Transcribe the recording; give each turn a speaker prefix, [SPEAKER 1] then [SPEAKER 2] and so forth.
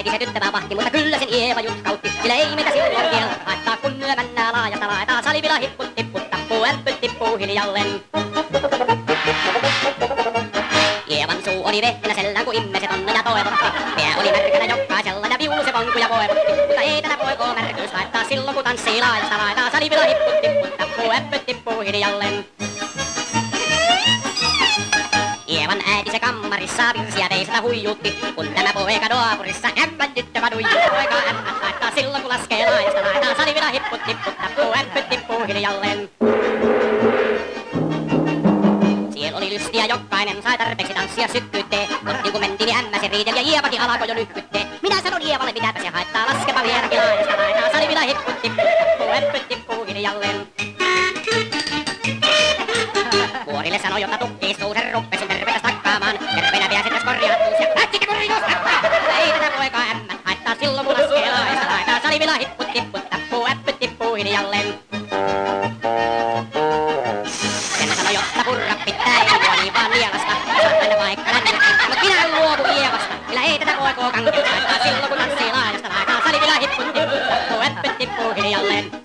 [SPEAKER 1] äiti se tyttävää vahti, mutta kyllä sen Eeva jutkautti. Sillä ei meitä silloin vielä haittaa, kun lyö männää laajasta laetaa. Salivila hipput tipput tappuu, ämpyt tippuu hiljalleen. Eevan suu oli vehtänä sellään, kun immeset onnea ja toivotti. Pää oli märkänä jokaisella ja viulu se vonkuja voivotti. Mutta ei tätä poikoo märkyys laittaa silloin, kun tanssii laajasta laetaa. Salivila hipput tipput tappuu, ämpyt tippuu hiljalleen. Eevan äiti se kammarissa virsiä veisata huijuutti. Kun tämä poika naapurissa ämmän tyttö vaduijuutti. Poika ämmät laittaa silloin, kun laskee laajasta laetaa. Salivila hipput tipput tappuu, ämpyt tippuu hiljalleen. Siellä oli lystiä, jokainen sai tarpeeksi tanssia sykkyyttee. Kotiin kun mentiin, niin ämmäsi riiteli ja Ievakin alkoi jo nyhkyttee. Minä sanon Ievalle, mitäpä se haittaa, laskepa vieläkin laajasta laetaa. Salivila hipput tipput tappuu, ämpyt tippuu hiljalleen. Vuorille sanoi, jotta tukki istuu, sen ruppesin tervetäs takkaamaan. Terveenä pääsin myös korjaattuus ja lähtikö korjuus tappaa. Ei tätä poikaa ämmät haittaa silloin, kun laskee laajasta laetaa. Salivila hipput tipput tappuu, ämpyt tippuu hiljalleen. Sen sanoi, jotta purra pitää ei luoni vaan nielasta. Saat mennä vaikka lännekin, mut minä en luovu Ievasta. Kyllä ei tätä poikoo kankius haittaa silloin, kun tanssii laajasta laetaa. Salivila hipput tipput tappuu, ämpyt tippuu hiljalleen.